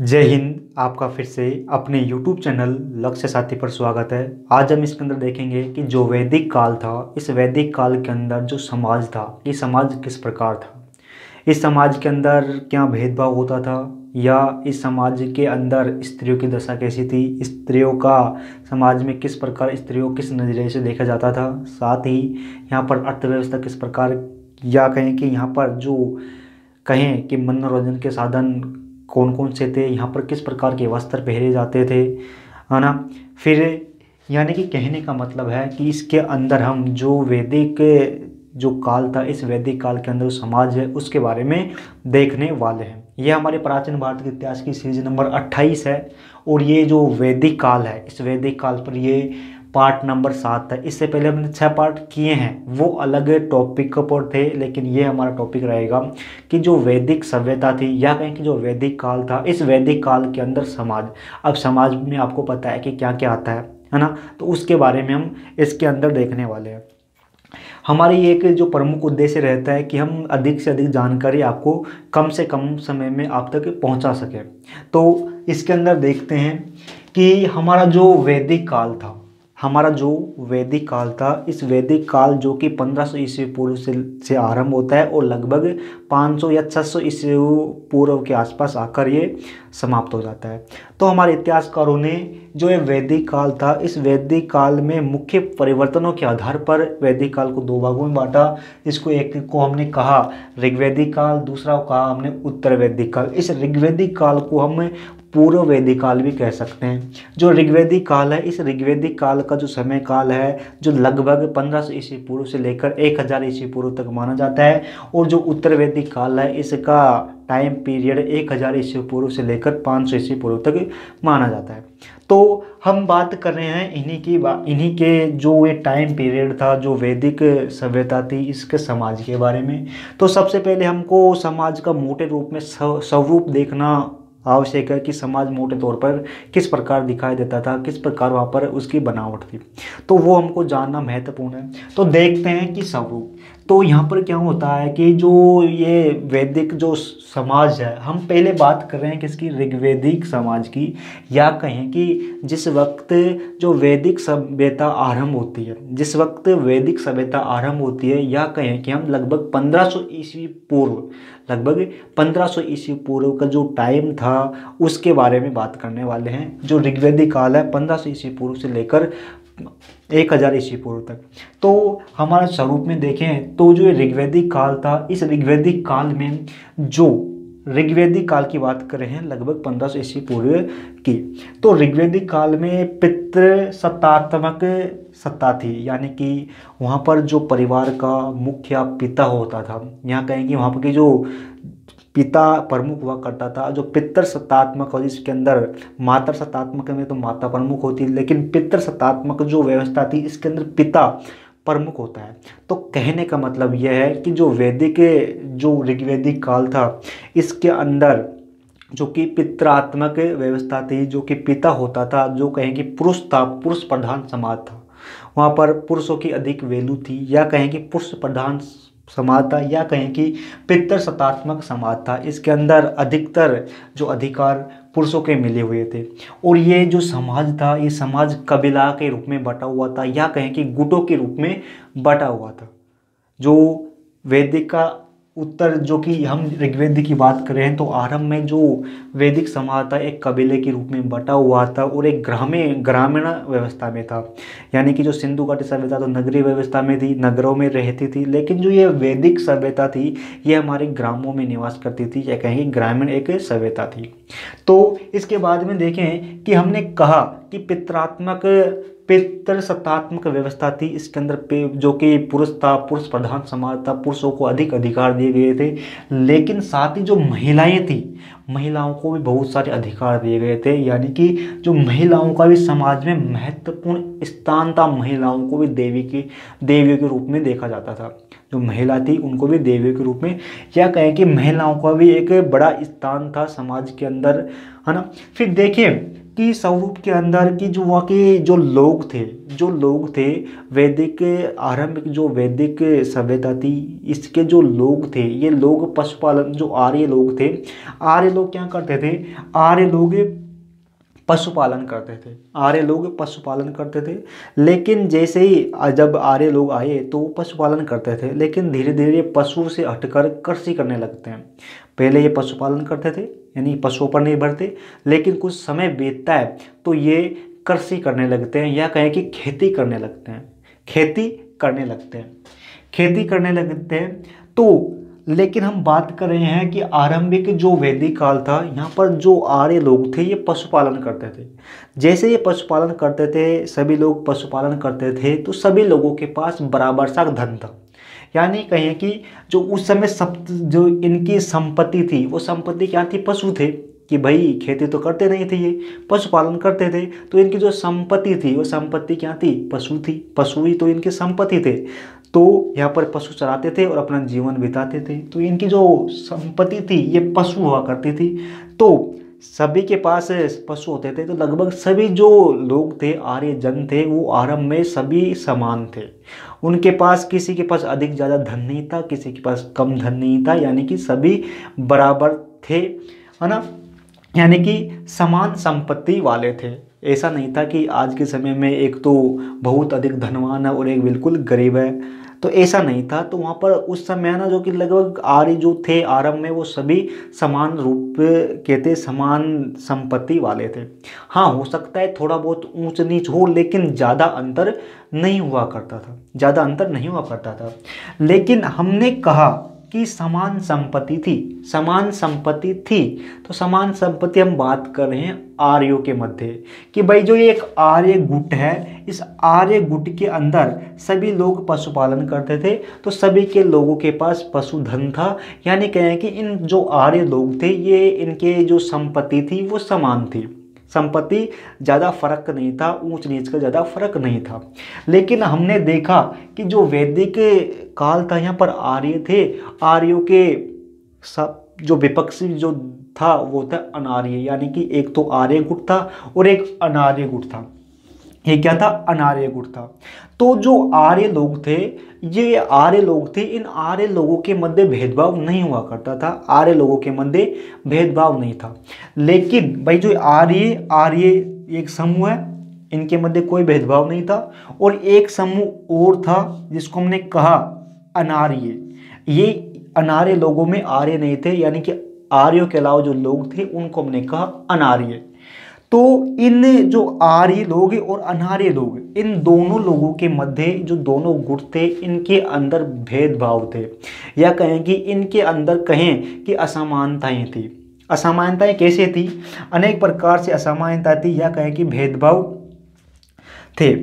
जय हिंद। आपका फिर से अपने YouTube चैनल लक्ष्य साथी पर स्वागत है। आज हम इसके अंदर देखेंगे कि जो वैदिक काल था, इस वैदिक काल के अंदर जो समाज था, ये समाज किस प्रकार था। इस समाज के अंदर क्या भेदभाव होता था, या इस समाज के अंदर स्त्रियों की दशा कैसी थी, स्त्रियों का समाज में किस प्रकार स्त्रियों किस नज़रिए से देखा जाता था। साथ ही यहाँ पर अर्थव्यवस्था किस प्रकार, या कहें कि यहाँ पर जो कहें कि मनोरंजन के साधन कौन कौन से थे, यहाँ पर किस प्रकार के वस्त्र पहने जाते थे, है ना। फिर यानी कि कहने का मतलब है कि इसके अंदर हम जो वैदिक जो काल था, इस वैदिक काल के अंदर समाज है उसके बारे में देखने वाले हैं। यह हमारे प्राचीन भारत के इतिहास की सीरीज नंबर 28 है, और ये जो वैदिक काल है, इस वैदिक काल पर ये पार्ट नंबर 7 है। इससे पहले हमने 6 पार्ट किए हैं, वो अलग टॉपिक पर थे, लेकिन ये हमारा टॉपिक रहेगा कि जो वैदिक सभ्यता थी, या कहें कि जो वैदिक काल था, इस वैदिक काल के अंदर समाज। अब समाज में आपको पता है कि क्या क्या आता है ना, तो उसके बारे में हम इसके अंदर देखने वाले हैं। हमारी एक जो प्रमुख उद्देश्य रहता है कि हम अधिक से अधिक जानकारी आपको कम से कम समय में आप तक पहुंचा सकें। तो इसके अंदर देखते हैं कि हमारा जो वैदिक काल था, हमारा जो वैदिक काल था, इस वैदिक काल जो कि 1500 ईस्वी पूर्व से आरंभ होता है और लगभग 500 या 600 ईस्वी पूर्व के आसपास आकर ये समाप्त हो जाता है। तो हमारे इतिहासकारों ने जो ये वैदिक काल था, इस वैदिक काल में मुख्य परिवर्तनों के आधार पर वैदिक काल को 2 भागों में बांटा। इसको एक को हमने कहा ऋग्वैदिक काल, दूसरा को कहा हमने उत्तर वैदिक काल। इस ऋग्वैदिक काल को हम पूर्व वैदिक काल भी कह सकते हैं। जो ऋग्वैदिक काल है, इस ऋग्वैदिक काल का जो समय काल है, जो लगभग 1500 ईस्वी पूर्व से लेकर 1000 ईस्वी पूर्व तक माना जाता है, और जो उत्तर वैदिक काल है, इसका टाइम पीरियड 1000 ईस्वी पूर्व से लेकर 500 ईस्वी पूर्व तक माना जाता है। तो हम बात कर रहे हैं इन्हीं के जो ये टाइम पीरियड था, जो वैदिक सभ्यता थी, इसके समाज के बारे में। तो सबसे पहले हमको समाज का मोटे रूप में स्वरूप देखना आवश्यक है कि समाज मोटे तौर पर किस प्रकार दिखाई देता था, किस प्रकार वहाँ पर उसकी बनावट थी, तो वो हमको जानना महत्वपूर्ण है। तो देखते हैं कि स्वरूप। तो यहाँ पर क्या होता है कि जो ये वैदिक जो समाज है, हम पहले बात कर रहे हैं किसकी, ऋग्वैदिक समाज की, या कहें कि जिस वक्त जो वैदिक सभ्यता आरंभ होती है, जिस वक्त वैदिक सभ्यता आरंभ होती है, या कहें कि हम लगभग 1500 ईस्वी पूर्व, लगभग 1500 ईस्वी पूर्व का जो टाइम था उसके बारे में बात करने वाले हैं। जो ऋग्वैदिक काल है 1500 ईस्वी पूर्व से लेकर 1000 ईस्वी पूर्व तक। तो हमारे स्वरूप में देखें तो जो ऋग्वैदिक काल था, इस ऋग्वैदिक काल में जो ऋग्वैदिक काल की बात कर रहे हैं लगभग 1500 ईस्वी पूर्व की, तो ऋग्वैदिक काल में पितृ सत्तात्मक सत्ता थी, यानी कि वहाँ पर जो परिवार का मुखिया पिता होता था, यहाँ कहेंगे वहाँ पर की जो पिता प्रमुख हुआ करता था, जो पितृ सत्तात्मक, और इसके अंदर मातृ सत्तात्मक में तो माता प्रमुख होती है, लेकिन पितृ सत्तात्मक जो व्यवस्था थी इसके अंदर पिता प्रमुख होता है। तो कहने का मतलब यह है कि जो वैदिक जो ऋग्वैदिक काल था, इसके अंदर जो कि पितृात्मक व्यवस्था थी, जो कि पिता होता था, जो कहें कि पुरुष था, पुरुष प्रधान समाज था, वहाँ पर पुरुषों की अधिक वैल्यू थी, या कहें कि पुरुष प्रधान समाज था, या कहें कि पितृ सत्तात्मक समाज था। इसके अंदर अधिकतर जो अधिकार पुरुषों के मिले हुए थे, और ये जो समाज था, ये समाज कबीला के रूप में बटा हुआ था, या कहें कि गुटों के रूप में बटा हुआ था। जो वैदिक का उत्तर, जो कि हम ऋग्वेद की बात कर रहे हैं, तो आरंभ में जो वैदिक समाज था एक कबीले के रूप में बटा हुआ था, और एक ग्रामीण व्यवस्था में था। यानी कि जो सिंधु घाटी सभ्यता तो नगरीय व्यवस्था में थी, नगरों में रहती थी, लेकिन जो ये वैदिक सभ्यता थी ये हमारे ग्रामों में निवास करती थी, या कहेंगे ग्रामीण एक सभ्यता थी। तो इसके बाद में देखें कि हमने कहा कि पितृ सत्तात्मक व्यवस्था थी, इसके अंदर जो कि पुरुष था, पुरुष प्रधान समाज था, पुरुषों को अधिक अधिकार दिए गए थे, लेकिन साथ ही जो महिलाएं थी, महिलाओं को भी बहुत सारे अधिकार दिए गए थे। यानी कि जो महिलाओं का भी समाज में महत्वपूर्ण स्थान था, महिलाओं को भी देवियों के रूप में देखा जाता था। जो महिला थी उनको भी देवियों के रूप में, या कहें कि महिलाओं का भी एक बड़ा स्थान था समाज के अंदर, है ना। फिर देखिए कि स्वरूप के अंदर की जो वहाँ के जो लोग थे वैदिक आरंभिक जो वैदिक सभ्यता थी, इसके जो लोग थे, ये लोग पशुपालन, जो आर्य लोग थे, आर्य लोग क्या करते थे, आर्य लोग पशुपालन करते थे, आर्य लोग पशुपालन करते थे। लेकिन जैसे ही जब आर्य लोग आए तो वो पशुपालन करते थे, लेकिन धीरे धीरे पशु से हटकर कृषि करने लगते हैं। पहले ये पशुपालन करते थे यानी पशुओं पर निर्भर थे, लेकिन कुछ समय बीतता है तो ये कृषि करने लगते हैं, या कहें कि खेती करने लगते हैं, खेती करने लगते हैं, खेती करने लगते हैं। तो लेकिन हम बात कर रहे हैं कि आरंभिक जो वैदिक काल था, यहाँ पर जो आर्य लोग थे ये पशुपालन करते थे। जैसे ये पशुपालन करते थे, सभी लोग पशुपालन करते थे, तो सभी लोगों के पास बराबर सा धन था। यानी कहें कि जो उस समय सब जो इनकी संपत्ति थी, वो संपत्ति क्या थी, पशु थे। कि भाई खेती तो करते नहीं थे, ये पशुपालन करते थे, तो इनकी जो संपत्ति थी वो संपत्ति क्या थी, पशु थी, पशु ही तो इनकी संपत्ति थे। तो यहाँ पर पशु चराते थे और अपना जीवन बिताते थे, तो इनकी जो संपत्ति थी ये पशु हुआ करती थी। तो सभी के पास पशु होते थे, तो लगभग सभी जो लोग थे, आर्य जन थे, वो आरंभ में सभी समान थे। उनके पास किसी के पास अधिक ज़्यादा धन नहीं था, किसी के पास कम धन नहीं था, यानी कि सभी बराबर थे, है ना, यानी कि समान संपत्ति वाले थे। ऐसा नहीं था कि आज के समय में एक तो बहुत अधिक धनवान है और एक बिल्कुल गरीब है, तो ऐसा नहीं था। तो वहाँ पर उस समय ना जो कि लगभग आर्य जो थे आरंभ में, वो सभी समान रूप के थे, समान संपत्ति वाले थे। हाँ, हो सकता है थोड़ा बहुत ऊंच नीच हो, लेकिन ज़्यादा अंतर नहीं हुआ करता था, ज़्यादा अंतर नहीं हुआ करता था। लेकिन हमने कहा कि समान संपत्ति थी, समान संपत्ति थी, तो समान संपत्ति हम बात कर रहे हैं आर्यों के मध्य, कि भाई जो ये एक आर्य गुट है, इस आर्य गुट के अंदर सभी लोग पशुपालन करते थे, तो सभी के लोगों के पास पशुधन था। यानी कहें कि इन जो आर्य लोग थे, ये इनके जो संपत्ति थी वो समान थी, संपत्ति ज़्यादा फर्क नहीं था, ऊंच नीच का ज़्यादा फर्क नहीं था। लेकिन हमने देखा कि जो वैदिक काल था, यहाँ पर आर्य थे, आर्यों के सब जो विपक्षी जो था वो था अनार्य, यानी कि एक तो आर्य गुट था और एक अनार्य गुट था। ये क्या था, अनार्य गुट था। तो जो आर्य लोग थे, ये आर्य लोग थे, इन आर्य लोगों के मध्य भेदभाव नहीं हुआ करता था, आर्य लोगों के मध्य भेदभाव नहीं था। लेकिन भाई जो आर्य एक समूह है, इनके मध्य कोई भेदभाव नहीं था, और एक समूह और था जिसको हमने कहा अनार्य। ये अनार्य लोगों में आर्य नहीं थे, यानी कि आर्यों के अलावा जो लोग थे उनको हमने कहा अनार्य। तो इन जो आर्य लोग और अनार्य लोग, इन दोनों लोगों के मध्य जो दोनों गुट थे, इनके अंदर भेदभाव थे, या कहें कि इनके अंदर कहें कि असमानताएं थी। असमानताएं कैसे थी, अनेक प्रकार से असमानता थी, या कहें कि भेदभाव थे,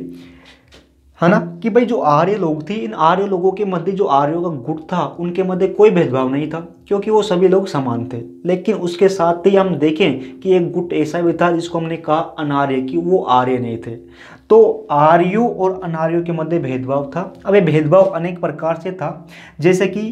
है ना, कि भाई जो आर्य लोग थे, इन आर्य लोगों के मध्य जो आर्यों का गुट था, उनके मध्य कोई भेदभाव नहीं था, क्योंकि वो सभी लोग समान थे। लेकिन उसके साथ ही हम देखें कि एक गुट ऐसा भी था जिसको हमने कहा अनार्य, कि वो आर्य नहीं थे। तो आर्यों और अनार्यों के मध्य भेदभाव था। अब ये भेदभाव अनेक प्रकार से था, जैसे कि,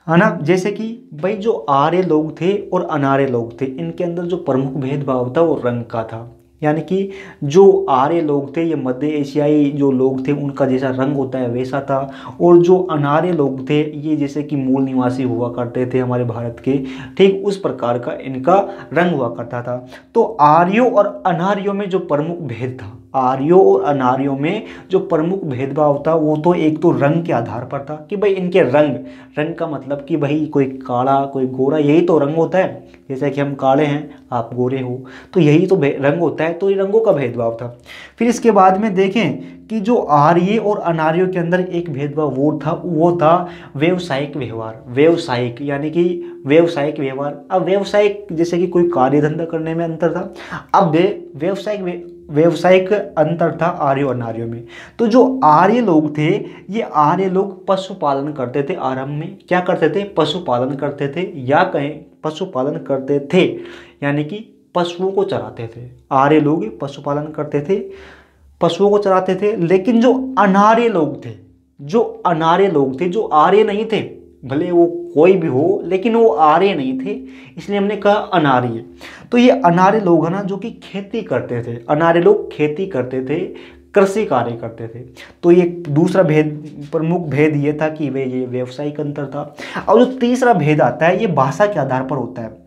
है ना, जैसे कि भाई जो आर्य लोग थे और अनार्य लोग थे, इनके अंदर जो प्रमुख भेदभाव था वो रंग का था। यानी कि जो आर्य लोग थे, ये मध्य एशियाई जो लोग थे, उनका जैसा रंग होता है वैसा था, और जो अनार्य लोग थे, ये जैसे कि मूल निवासी हुआ करते थे हमारे भारत के, ठीक उस प्रकार का इनका रंग हुआ करता था। तो आर्यों और अनार्यों में जो प्रमुख भेद था, आर्यों और अनार्यों में जो प्रमुख भेदभाव था, वो तो एक तो रंग के आधार पर था, कि भाई इनके रंग का मतलब कि भाई कोई काला कोई गोरा, यही तो रंग होता है। जैसे कि हम काले हैं, आप गोरे हो, तो यही तो रंग होता है, तो ये रंगों का भेदभाव था। फिर इसके बाद में देखें कि जो आर्य और अनार्यों के अंदर एक भेदभाव वो था व्यवसायिक व्यवहार। व्यवसायिक यानी कि व्यवसायिक व्यवहार, अब व्यवसायिक जैसे कि कोई कार्य धंधा करने में अंतर था, अब व्यवसायिक अंतर था आर्य और अनार्यों में। तो जो आर्य लोग थे, ये आर्य लोग पशुपालन करते थे। आरंभ में क्या करते थे, पशुपालन करते थे, या कहें पशुपालन करते थे यानी कि पशुओं को चराते थे। आर्य लोग पशुपालन करते थे, पशुओं को चराते थे। लेकिन जो अनार्य लोग थे, जो आर्य नहीं थे, भले वो कोई भी हो, लेकिन वो आर्य नहीं थे, इसलिए हमने कहा अनार्य। तो ये अनार्य लोग है ना जो कि खेती करते थे, अनार्य लोग खेती करते थे, कृषि कार्य करते थे। तो ये दूसरा भेद, प्रमुख भेद ये था कि वे ये व्यवसायिक अंतर था। और जो तीसरा भेद आता है ये भाषा के आधार पर होता है।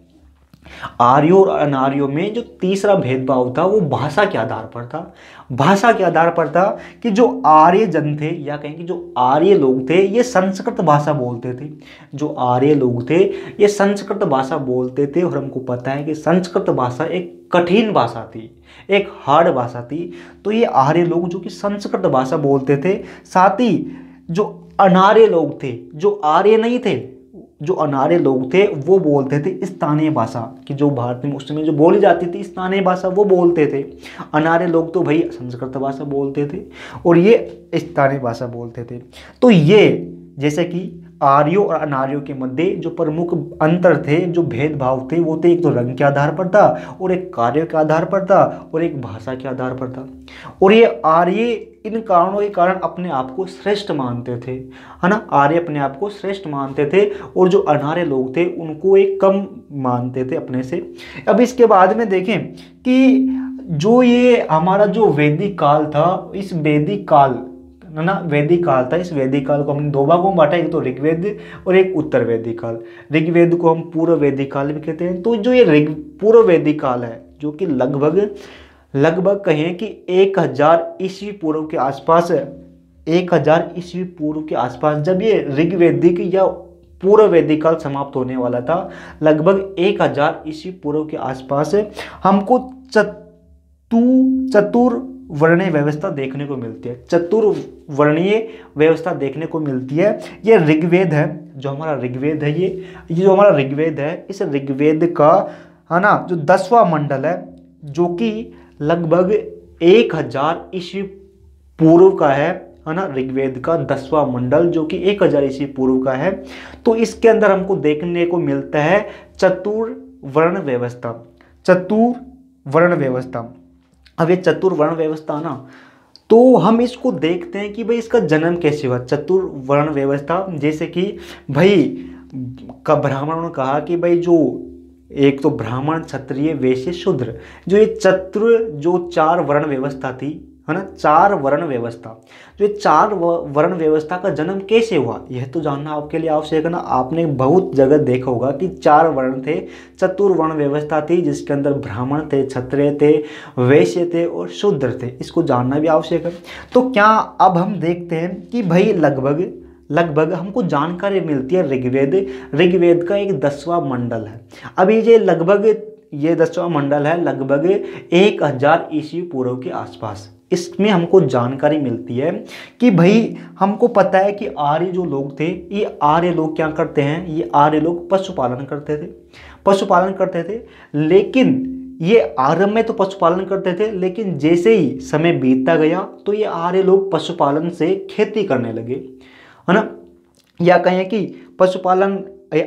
आर्यों और अनार्यों में जो तीसरा भेदभाव था वो भाषा के आधार पर था। भाषा के आधार पर था कि जो आर्य जन थे, या कहें कि जो आर्य लोग थे, ये संस्कृत भाषा बोलते थे। जो आर्य लोग थे ये संस्कृत भाषा बोलते थे, और हमको पता है कि संस्कृत भाषा एक कठिन भाषा थी, एक हार्ड भाषा थी। तो ये आर्य लोग जो कि संस्कृत भाषा बोलते थे, साथ ही जो अनार्य लोग थे, जो आर्य नहीं थे, जो अनार्य लोग थे वो बोलते थे स्थानीय भाषा, कि जो भारत में उस समय जो बोली जाती थी स्थानीय भाषा वो बोलते थे। अनार्य लोग तो भाई संस्कृत भाषा बोलते थे और ये स्थानीय भाषा बोलते थे। तो ये जैसे कि आर्यों और अनार्यों के मध्य जो प्रमुख अंतर थे, जो भेदभाव थे, वो थे एक तो रंग के आधार पर था, और एक कार्य के आधार पर था, और एक भाषा के आधार पर था। और ये आर्य इन कारणों के कारण अपने आप को श्रेष्ठ मानते थे, है ना, आर्य अपने आप को श्रेष्ठ मानते थे, और जो अनार्य लोग थे उनको एक कम मानते थे अपने से। अब इसके बाद में देखें कि जो ये हमारा जो वैदिक काल था, इस वैदिक काल है ना, वैदिक काल था, इस वैदिक काल को हमने दो भागों में बांटा, एक तो ऋग्वेद और एक उत्तर वैदिक काल। ऋग्वेद को हम पूर्व वैदिक काल भी कहते हैं। तो जो ये पूर्व वैदिक काल है, जो कि लगभग कहें कि 1000 ईस्वी पूर्व के आसपास, 1000 ईस्वी पूर्व के आसपास जब ये ऋग्वैदिक या पूर्व वैदिक काल समाप्त होने वाला था, लगभग 1000 ईस्वी पूर्व के आसपास हमको चतुर्वर्णीय व्यवस्था देखने को मिलती है। चतुर्वर्णीय व्यवस्था देखने को मिलती है। ये ऋग्वेद है, जो हमारा ऋग्वेद है, ये जो हमारा ऋग्वेद है, इस ऋग्वेद का है ना जो 10वां मंडल है, जो कि लगभग 1000 ईस्वी पूर्व का है ना, ऋग्वेद का 10वां मंडल जो कि 1000 ईस्वी पूर्व का है। तो इसके अंदर हमको देखने को मिलता है चतुर्वर्ण व्यवस्था। चतुर्वर्ण व्यवस्था, अब ये चतुर्वर्ण व्यवस्था ना, तो हम इसको देखते हैं कि भाई इसका जन्म कैसे हुआ। चतुर्वर्ण व्यवस्था, जैसे कि भाई ब्राह्मणों ने कहा कि भाई जो एक तो ब्राह्मण, क्षत्रिय, वैश्य, शूद्र, जो ये जो 4 वर्ण व्यवस्था थी, है ना, 4 वर्ण व्यवस्था, जो ये 4 वर्ण व्यवस्था का जन्म कैसे हुआ, यह तो जानना आपके लिए आवश्यक है ना। आपने बहुत जगह देखा होगा कि 4 वर्ण थे, चतुर्वर्ण व्यवस्था थी, जिसके अंदर ब्राह्मण थे, क्षत्रिय थे, वैश्य थे और शूद्र थे। इसको जानना भी आवश्यक है। तो क्या अब हम देखते हैं कि भाई लगभग हमको जानकारी मिलती है ऋग्वेद का एक 10वां मंडल है। अब ये 10वां मंडल है लगभग 1000 ईस्वी पूर्व के आसपास। इसमें हमको जानकारी मिलती है कि भाई हमको पता है कि आर्य जो लोग थे, ये आर्य लोग क्या करते हैं, ये आर्य लोग पशुपालन करते थे। लेकिन ये आरंभ में तो पशुपालन करते थे, लेकिन जैसे ही समय बीतता गया तो ये आर्य लोग पशुपालन से खेती करने लगे, है ना, या कहें कि पशुपालन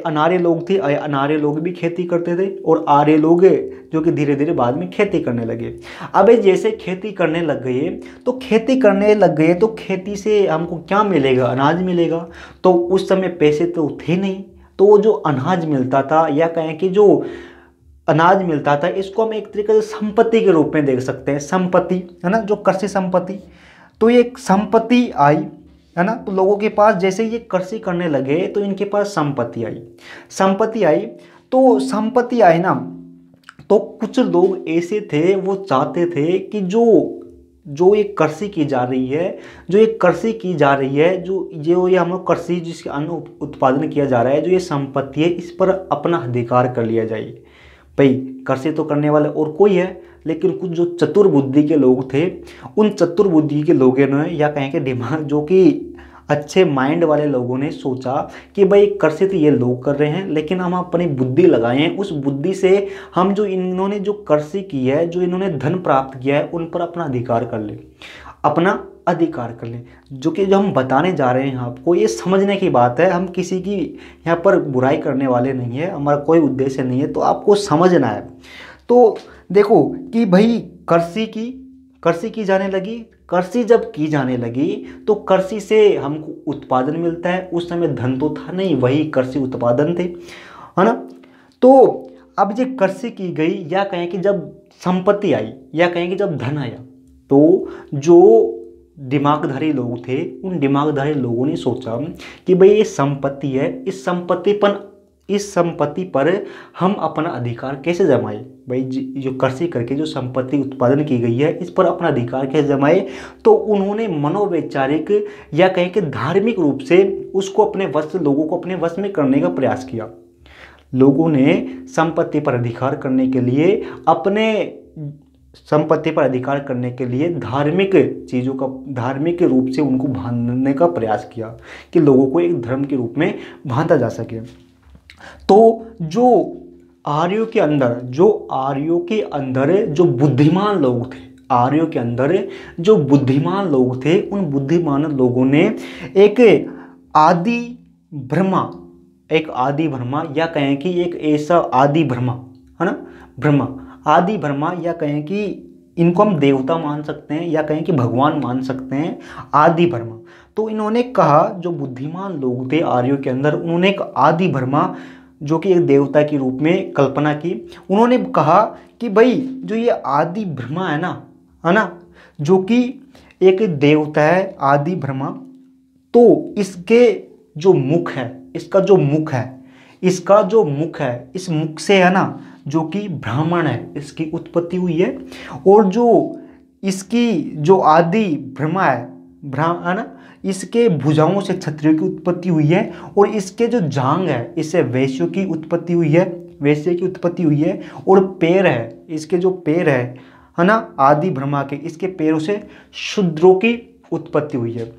अनार्य लोग थे, अनार्य लोग भी खेती करते थे, और आर्य लोग जो कि धीरे धीरे बाद में खेती करने लगे। अब जैसे खेती करने लग गए तो खेती से हमको क्या मिलेगा, अनाज मिलेगा। तो उस समय पैसे तो थे नहीं, तो वो जो अनाज मिलता था, या कहें कि जो अनाज मिलता था, इसको हम एक तरीके से संपत्ति के रूप में देख सकते हैं। संपत्ति है ना, जो कृषि संपत्ति, तो ये संपत्ति आई, है ना। तो लोगों के पास जैसे ये कृषि करने लगे तो इनके पास संपत्ति आई। तो संपत्ति आई ना, तो कुछ लोग ऐसे थे, वो चाहते थे कि जो ये कृषि की जा रही है, जो ये हम लोग कृषि जिसके अन्न उत्पादन किया जा रहा है, जो ये संपत्ति है, इस पर अपना अधिकार कर लिया जाए। भाई कृषि तो करने वाले और कोई है, लेकिन कुछ जो चतुर्बुद्धि के लोग थे, उन चतुर्बुद्धि के लोगों ने, या कहें कि दिमाग, जो कि अच्छे माइंड वाले लोगों ने सोचा कि भाई कृषि तो ये लोग कर रहे हैं, लेकिन हम अपनी बुद्धि लगाएं, उस बुद्धि से हम जो इन्होंने जो कृषि की है, जो इन्होंने धन प्राप्त किया है, उन पर अपना अधिकार कर लें। जो कि जो हम बताने जा रहे हैं आपको, ये समझने की बात है। हम किसी की यहाँ पर बुराई करने वाले नहीं है, हमारा कोई उद्देश्य नहीं है, तो आपको समझना है। तो देखो कि भाई कृषि की कृषि की जाने लगी। कृषि जब की जाने लगी तो कृषि से हमको उत्पादन मिलता है। उस समय धन तो था नहीं, वही कृषि उत्पादन थे, है ना। तो अब ये कृषि की गई, या कहें कि जब संपत्ति आई, या कहें कि जब धन आया, तो जो दिमागधारी लोग थे उन दिमागधारी लोगों ने सोचा कि भाई ये संपत्ति है, इस संपत्ति पर हम अपना अधिकार कैसे जमाए। भाई जो कृषि करके जो संपत्ति उत्पादन की गई है, इस पर अपना अधिकार कैसे जमाए। तो उन्होंने मनोवैचारिक या कहें कि धार्मिक रूप से उसको लोगों को अपने वश में करने का प्रयास किया। लोगों ने संपत्ति पर अधिकार करने के लिए धार्मिक चीज़ों का, धार्मिक रूप से उनको बांधने का प्रयास किया कि लोगों को एक धर्म के रूप में बांधा जा सके। तो जो आर्यों के अंदर जो बुद्धिमान लोग थे, उन बुद्धिमान लोगों ने एक आदि भ्रमा या कहें कि एक ऐसा आदि भ्रमा, है ना, आदि भ्रमा, या कहें कि इनको हम देवता मान सकते हैं या कहें कि भगवान मान सकते हैं, आदि भ्रमा। तो इन्होंने कहा, जो बुद्धिमान लोग थे आर्यों के अंदर, उन्होंने एक आदि भ्रमा जो कि एक देवता के रूप में कल्पना की। उन्होंने कहा कि भाई जो ये आदि भ्रमा है ना, जो कि एक देवता है आदि भ्रमा, तो इसका जो मुख है, इस मुख से, है ना, जो कि ब्राह्मण है, इसकी उत्पत्ति हुई है। और जो इसकी जो आदि भ्रमा है ना, इसके भुजाओं से क्षत्रियों की उत्पत्ति हुई है। और इसके जो जांग है, इससे वैश्यों की उत्पत्ति हुई है। और पैर है, इसके जो पैर है ना, आदि भ्रमा के, इसके पैरों से शूद्रों की उत्पत्ति हुई है।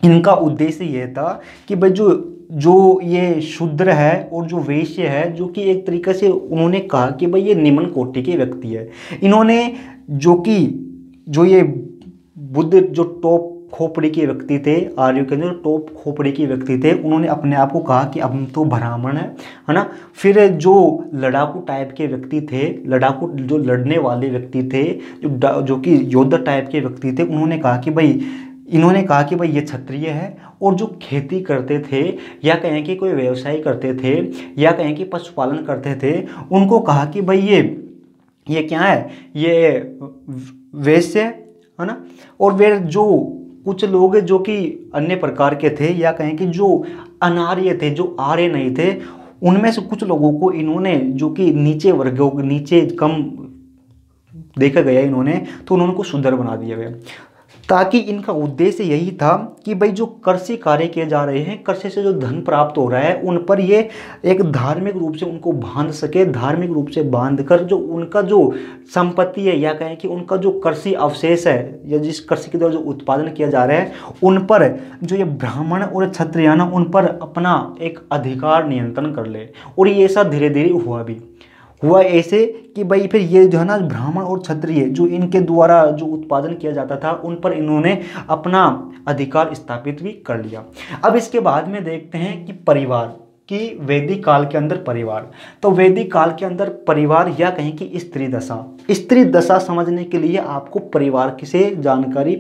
इनका उद्देश्य यह था कि भाई जो ये शूद्र है और जो वैश्य है, जो कि एक तरीके से उन्होंने कहा कि भाई ये निम्न कोटि के व्यक्ति है। इन्होंने जो ये बुद्ध जो टॉप खोपड़ी के व्यक्ति थे, आर्यों के अंदर टॉप खोपड़ी के व्यक्ति थे, उन्होंने अपने आप को कहा कि अब हम तो ब्राह्मण है ना। फिर जो लड़ाकू टाइप के व्यक्ति थे, जो लड़ने वाले व्यक्ति थे, जो कि योद्धा टाइप के व्यक्ति थे, इन्होंने कहा कि भाई ये क्षत्रिय है। और जो खेती करते थे, या कहें कि कोई व्यवसाय करते थे, या कहें कि पशुपालन करते थे, उनको कहा कि भाई ये क्या है, ये वैश्य है ना। और वे जो कुछ लोग जो कि अन्य प्रकार के थे, या कहें कि जो अनार्य थे, जो आर्य नहीं थे, उनमें से कुछ लोगों को इन्होंने, जो कि नीचे कम देखा गया इन्होंने, तो उन्होंने को शूद्र बना दिया गया। ताकि इनका उद्देश्य यही था कि भाई जो कृषि कार्य किए जा रहे हैं, कृषि से जो धन प्राप्त हो रहा है, उन पर ये एक धार्मिक रूप से उनको बांध सके। धार्मिक रूप से बांधकर जो उनका जो संपत्ति है, या कहें कि उनका जो कृषि अवशेष है, या जिस कृषि के द्वारा जो उत्पादन किया जा रहा है, उन पर जो ये ब्राह्मण और क्षत्रिय, उन पर अपना एक अधिकार नियंत्रण कर ले। और ये ऐसा धीरे धीरे हुआ ऐसे कि भाई फिर ये जो है ना, ब्राह्मण और क्षत्रिय जो इनके द्वारा जो उत्पादन किया जाता था, उन पर इन्होंने अपना अधिकार स्थापित भी कर लिया। अब इसके बाद में देखते हैं कि परिवार की वैदिक काल के अंदर परिवार। तो वैदिक काल के अंदर परिवार, या कहें कि स्त्री दशा समझने के लिए आपको परिवार की से जानकारी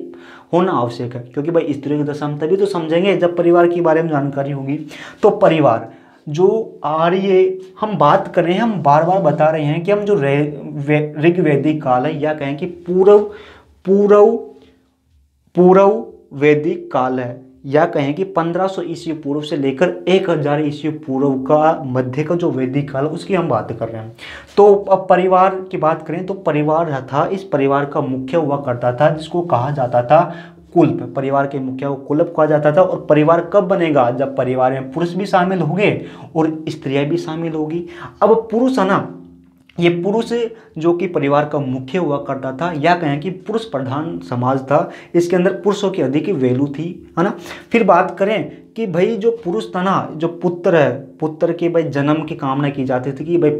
होना आवश्यक है, क्योंकि भाई स्त्री की दशा हम तभी तो समझेंगे जब परिवार के बारे में जानकारी होगी। तो परिवार जो आर्य हम बात कर रहे हैं, हम बार बार बता रहे हैं कि हम जो ऋग्वैदिक काल है, या कहें कि पूर्व वैदिक काल है, या कहें कि 1500 ईस्वी पूर्व से लेकर 1000 ईस्वी पूर्व का मध्य का जो वैदिक काल है, उसकी हम बात कर रहे हैं। तो अब परिवार की बात करें तो परिवार था, इस परिवार का मुख्य हुआ करता था, जिसको कहा जाता था कुल्प। परिवार के मुखिया को कुल्प कहा जाता था। और परिवार कब बनेगा, जब परिवार में पुरुष भी शामिल होंगे और स्त्रियां भी शामिल होगी। अब पुरुष है ना, ये पुरुष जो कि परिवार का मुख्य हुआ करता था, या कहें कि पुरुष प्रधान समाज था, इसके अंदर पुरुषों की अधिक वैल्यू थी, है ना। फिर बात करें कि भाई जो पुरुष था ना, जो पुत्र है, पुत्र के भाई जन्म की कामना की जाती थी कि भाई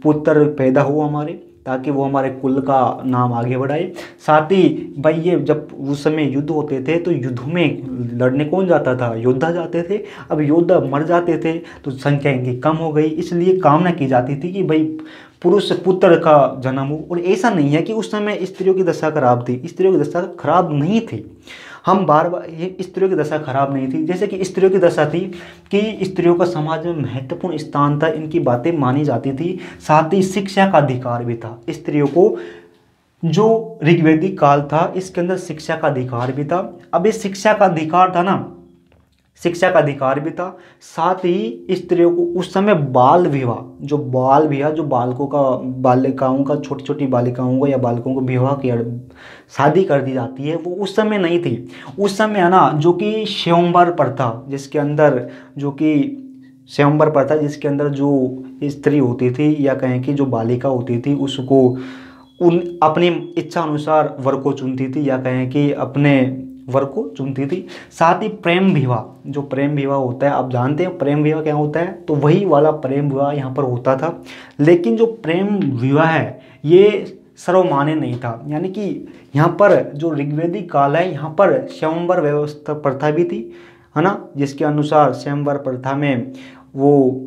पुत्र पैदा हो हमारे, ताकि वो हमारे कुल का नाम आगे बढ़ाए। साथ ही भाई ये जब उस समय युद्ध होते थे, तो युद्ध में लड़ने कौन जाता था, योद्धा जाते थे। अब योद्धा मर जाते थे तो संख्या इनकी कम हो गई, इसलिए कामना की जाती थी कि भाई पुरुष पुत्र का जन्म हो। और ऐसा नहीं है कि उस समय स्त्रियों की दशा खराब थी, स्त्रियों की दशा खराब नहीं थी। हम बार बार ये स्त्रियों की दशा खराब नहीं थी, जैसे कि स्त्रियों की दशा थी कि स्त्रियों का समाज में महत्वपूर्ण स्थान था, इनकी बातें मानी जाती थी, साथ ही शिक्षा का अधिकार भी था स्त्रियों को। जो ऋग्वैदिक काल था इसके अंदर शिक्षा का अधिकार भी था। अब ये शिक्षा का अधिकार था ना, शिक्षा का अधिकार भी था, साथ ही स्त्रियों को उस समय बाल विवाह, जो बालकों का, बालिकाओं का, छोटी छोटी बालिकाओं को या बालकों को विवाह किया, शादी कर दी जाती है, वो उस समय नहीं थी। उस समय है ना जो कि स्वयंवर प्रथा, जिसके अंदर स्वयंवर प्रथा जिसके अंदर जो स्त्री होती थी या कहें कि जो बालिका होती थी उसको उन अपनी इच्छा अनुसार वर को चुनती थी या कहें कि अपने वर को चुनती थी। साथ ही प्रेम विवाह, जो प्रेम विवाह होता है, आप जानते हैं प्रेम विवाह क्या होता है, तो वही वाला प्रेम विवाह यहाँ पर होता था। लेकिन जो प्रेम विवाह है ये सर्वमान्य नहीं था, यानी कि यहाँ पर जो ऋग्वैदिक काल है यहाँ पर स्वयंवर व्यवस्था प्रथा भी थी, है ना, जिसके अनुसार स्वयंवर प्रथा में वो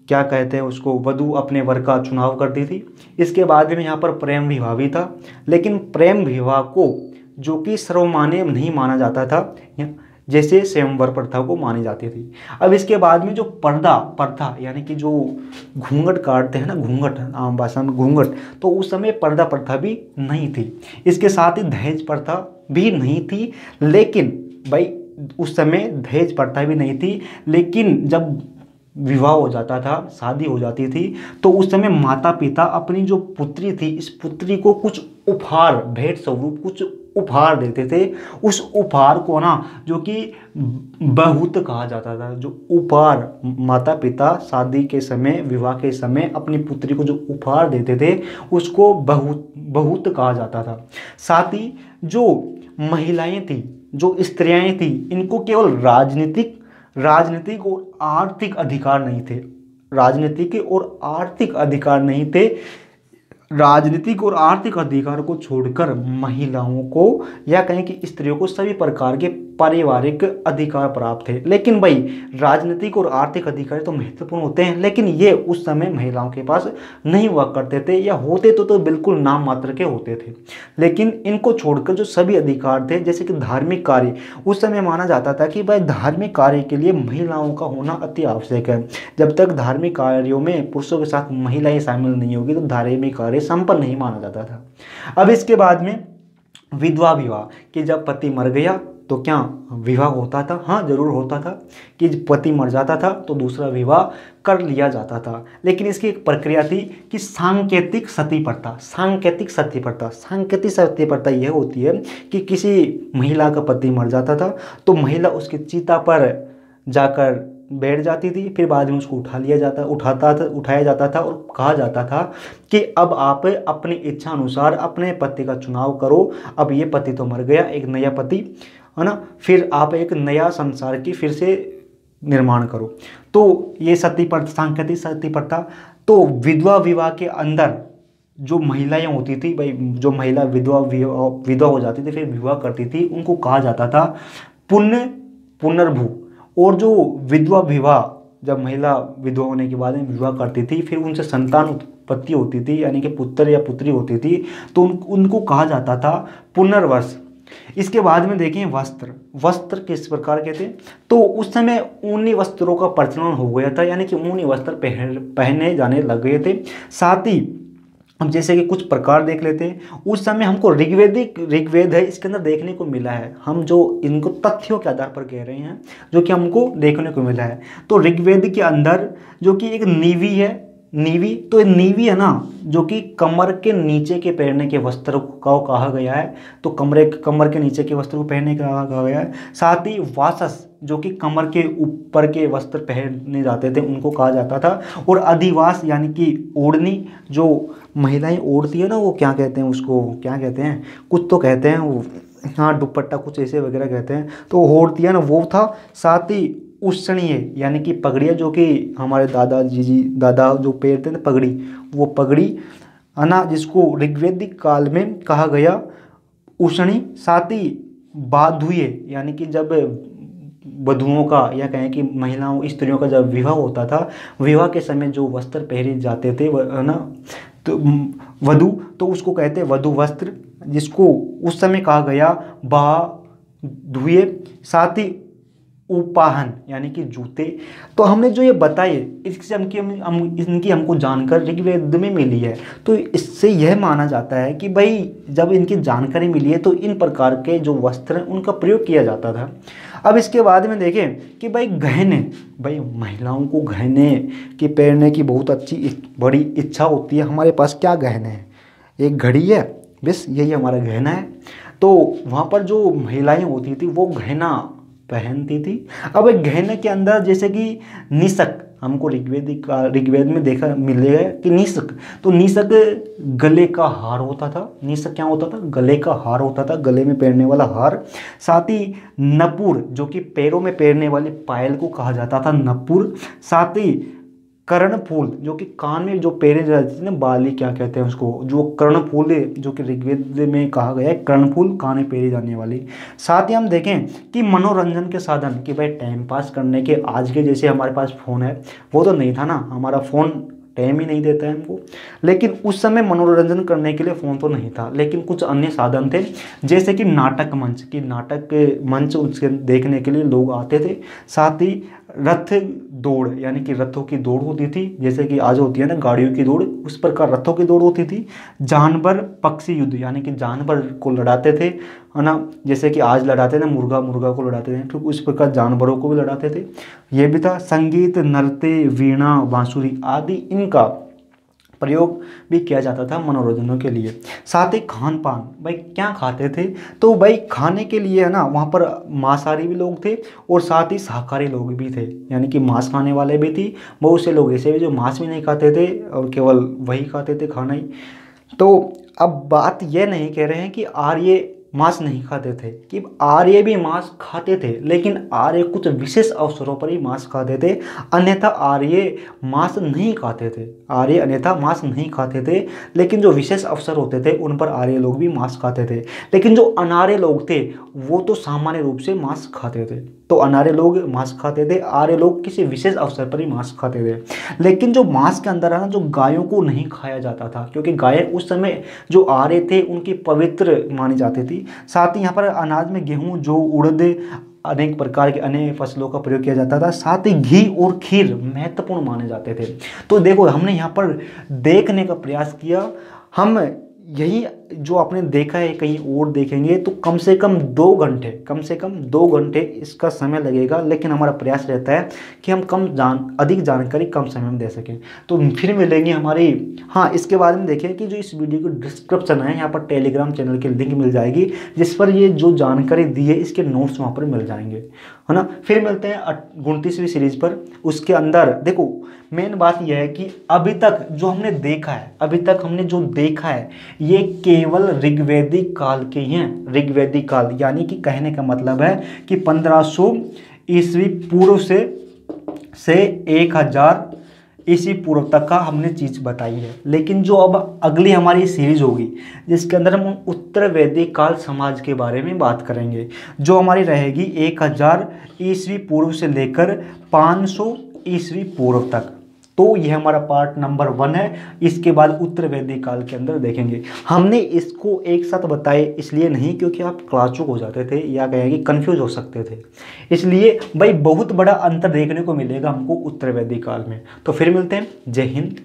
क्या कहते हैं उसको, वधु अपने वर का चुनाव करती थी। इसके बाद में यहाँ पर प्रेम विवाह भी था, लेकिन प्रेम विवाह को जो कि सर्वमान्य नहीं माना जाता था, जैसे स्वयंवर प्रथा को मानी जाती थी। अब इसके बाद में जो पर्दा प्रथा, यानी कि जो घूंघट काटते हैं ना, घूंघट, आम भाषा में घूंघट, तो उस समय पर्दा प्रथा भी नहीं थी। इसके साथ ही दहेज प्रथा भी नहीं थी, लेकिन भाई उस समय दहेज प्रथा भी नहीं थी, लेकिन जब विवाह हो जाता था, शादी हो जाती थी, तो उस समय माता पिता अपनी जो पुत्री थी इस पुत्री को कुछ उपहार, भेंट स्वरूप कुछ उपहार देते थे। उस उपहार को ना जो कि बहुत कहा जाता था, जो उपहार माता पिता शादी के समय, विवाह के समय अपनी पुत्री को जो उपहार देते थे उसको बहुत कहा जाता था। साथ ही जो महिलाएं थी, जो स्त्रियां थी, इनको केवल राजनीतिक और आर्थिक अधिकार नहीं थे, राजनीतिक और आर्थिक अधिकार को छोड़कर महिलाओं को या कहें कि स्त्रियों को सभी प्रकार के पारिवारिक अधिकार प्राप्त थे। लेकिन भाई राजनीतिक और आर्थिक अधिकार तो महत्वपूर्ण होते हैं, लेकिन ये उस समय महिलाओं के पास नहीं हुआ करते थे, या होते तो बिल्कुल नाम मात्र के होते थे। लेकिन इनको छोड़कर जो सभी अधिकार थे, जैसे कि धार्मिक कार्य, उस समय माना जाता था कि भाई धार्मिक कार्य के लिए महिलाओं का होना अति आवश्यक है। जब तक धार्मिक कार्यों में पुरुषों के साथ महिलाएं शामिल नहीं होगी तो धार्मिक कार्य संपन्न नहीं माना जाता था। अब इसके बाद में विधवा विवाह, कि जब पति मर गया तो क्या विवाह होता था? हाँ, जरूर होता था कि पति मर जाता था तो दूसरा विवाह कर लिया जाता था। लेकिन इसकी एक प्रक्रिया थी कि सांकेतिक सती प्रथा यह होती है कि किसी महिला का पति मर जाता था तो महिला उसकी चिता पर जाकर बैठ जाती थी, फिर बाद में उसको उठाया जाता था और कहा जाता था कि अब आप अपनी इच्छा अनुसार अपने पति का चुनाव करो। अब ये पति तो मर गया, एक नया पति, है ना, फिर आप एक नया संसार की फिर से निर्माण करो। तो ये सांकेतिक सती प्रथा। तो विधवा विवाह के अंदर जो महिलाएं होती थी, भाई जो महिला विधवा हो जाती थी फिर विवाह करती थी, उनको कहा जाता था पुनर्भू। और जो विधवा विवाह, जब महिला विधवा होने के बाद में विवाह करती थी फिर उनसे संतान उत्पत्ति होती थी, यानी कि पुत्र या पुत्री होती थी, तो उनको कहा जाता था पुनर्वस। इसके बाद में देखें वस्त्र किस प्रकार के थे, तो उस समय ऊनी वस्त्रों का प्रचलन हो गया था, यानी कि ऊनी वस्त्र पहने जाने लग गए थे। साथ ही हम जैसे कि कुछ प्रकार देख लेते हैं। उस समय हमको ऋग्वेद है, इसके अंदर देखने को मिला है, हम जो इनको तथ्यों के आधार पर कह रहे हैं जो कि हमको देखने को मिला है। तो ऋग्वेद के अंदर जो कि एक नीवी है, तो नीवी है ना, जो कि कमर के नीचे के पहनने के वस्त्र को कहा गया है, तो कमर के नीचे के वस्त्र को पहनने का कहा गया है। साथ ही वासस, जो कि कमर के ऊपर के वस्त्र पहने जाते थे, उनको कहा जाता था। और अधिवास यानी कि ओढ़नी, जो महिलाएं ओढ़ती है ना, वो क्या कहते हैं उसको, क्या कहते हैं, कुछ तो कहते हैं वो, हाँ दुपट्टा कुछ ऐसे वगैरह कहते हैं, तो ओढ़ती है ना, वो था। साथ ही उष्णीय यानी कि पगड़ियाँ, जो कि हमारे दादा जो पहनते थे पगड़ी, वो पगड़ी है ना, जिसको ऋग्वैदिक काल में कहा गया उष्णी। साथ ही बाधुए, यानी कि जब वधुओं का या कहें कि महिलाओं स्त्रियों का जब विवाह होता था, विवाह के समय जो वस्त्र पहने जाते थे है ना, तो वधु, तो उसको कहते हैं वधु वस्त्र, जिसको उस समय कहा गया बा धुए, साथ ही उपाहन यानी कि जूते। तो हमने जो ये बताए इससे इनकी हमको जानकारी ऋग्वेद में मिली है। तो इससे यह माना जाता है कि भाई जब इनकी जानकारी मिली है तो इन प्रकार के जो वस्त्र हैं उनका प्रयोग किया जाता था। अब इसके बाद में देखें कि भाई गहने, भाई महिलाओं को गहने की पहनने की बहुत अच्छी बड़ी इच्छा होती है। हमारे पास क्या गहने हैं, एक घड़ी है, बस यही हमारा गहना है। तो वहाँ पर जो महिलाएं होती थी वो गहना पहनती थी। अब एक गहने के अंदर जैसे कि निषक, हमको ऋग्वेद में देखा मिलेगा कि निषक, तो निषक गले का हार होता था। निषक क्या होता था, गले का हार होता था, गले में पहनने वाला हार। साथ ही नपुर, जो कि पैरों में पहनने वाले पायल को कहा जाता था नपुर। साथ ही कर्णफूल, जो कि कान में जो पहने जाते थे ना, बाली क्या कहते हैं उसको, जो कर्णफूल जो कि ऋग्वेद में कहा गया है, कर्णफूल कान में पहने जाने वाली। साथ ही हम देखें कि मनोरंजन के साधन, कि भाई टाइम पास करने के, आज के जैसे हमारे पास फ़ोन है वो तो नहीं था ना, हमारा फ़ोन टाइम ही नहीं देता है हमको। लेकिन उस समय मनोरंजन करने के लिए फ़ोन तो नहीं था, लेकिन कुछ अन्य साधन थे, जैसे कि नाटक मंच, कि नाटक मंच उसके देखने के लिए लोग आते थे। साथ ही रथ दौड़, यानी कि रथों की दौड़ होती थी, जैसे कि आज होती है ना गाड़ियों की दौड़, उस प्रकार रथों की दौड़ होती थी। जानवर पक्षी युद्ध, यानी कि जानवर को लड़ाते थे, है ना, जैसे कि आज लड़ाते थे मुर्गा को लड़ाते थे, ठीक उस प्रकार जानवरों को भी लड़ाते थे। ये भी था। संगीत, नृत्य, वीणा, बांसुरी आदि इनका प्रयोग भी किया जाता था मनोरंजनों के लिए। साथ ही खान पान, भाई क्या खाते थे, तो भाई खाने के लिए है ना वहाँ पर मांसाहारी भी लोग थे और साथ ही शाकाहारी लोग भी थे, यानी कि मांस खाने वाले भी थी। बहुत से लोग ऐसे भी जो मांस भी नहीं खाते थे और केवल वही खाते थे खाना ही। तो अब बात यह नहीं कह रहे हैं कि आर्य मांस नहीं खाते थे, कि आर्य भी मांस खाते थे, लेकिन आर्य कुछ विशेष अवसरों पर ही मांस खाते थे, अन्यथा आर्य मांस नहीं खाते थे। आर्य अन्यथा मांस नहीं खाते थे, लेकिन जो विशेष अवसर होते थे उन पर आर्य लोग भी मांस खाते थे। लेकिन जो अनार्य लोग थे वो तो सामान्य रूप से मांस खाते थे। तो अनार्य लोग मांस खाते थे, आर्य लोग किसी विशेष अवसर पर ही मांस खाते थे। लेकिन जो मांस के अंदर है ना, जो गायों को नहीं खाया जाता था, क्योंकि गायें उस समय जो आर्य थे उनकी पवित्र मानी जाती थी। साथ ही यहाँ पर अनाज में गेहूं, जौ, उड़द, अनेक प्रकार के अन्य फसलों का प्रयोग किया जाता था। साथ ही घी और खीर महत्वपूर्ण माने जाते थे। तो देखो हमने यहाँ पर देखने का प्रयास किया, हम यही जो आपने देखा है कहीं और देखेंगे तो कम से कम 2 घंटे इसका समय लगेगा, लेकिन हमारा प्रयास रहता है कि हम अधिक जानकारी कम समय में दे सकें। तो फिर मिलेंगे हमारी, हाँ इसके बारे में देखें कि जो इस वीडियो की डिस्क्रिप्शन है यहाँ पर टेलीग्राम चैनल की लिंक मिल जाएगी, जिस पर ये जो जानकारी दी है इसके नोट्स वहाँ पर मिल जाएंगे, है ना। फिर मिलते हैं 29वीं सीरीज पर। उसके अंदर देखो मेन बात यह है कि अभी तक जो हमने देखा है ये केवल ऋग्वैदिक काल के ही हैं। ऋग्वैदिक काल यानी कि कहने का मतलब है कि 1500 ईस्वी पूर्व से 1000 ईस्वी पूर्व तक का हमने चीज़ बताई है। लेकिन जो अब अगली हमारी सीरीज होगी जिसके अंदर हम उत्तर वैदिक काल समाज के बारे में बात करेंगे, जो हमारी रहेगी 1000 ईस्वी पूर्व से लेकर 500 ईस्वी पूर्व तक। तो यह हमारा पार्ट नंबर 1 है। इसके बाद उत्तर वैदिक काल के अंदर देखेंगे। हमने इसको एक साथ बताए इसलिए नहीं क्योंकि आप क्लाचुक हो जाते थे या कहेंगे कंफ्यूज हो सकते थे, इसलिए भाई बहुत बड़ा अंतर देखने को मिलेगा हमको उत्तर वैदिक काल में। तो फिर मिलते हैं। जय हिंद।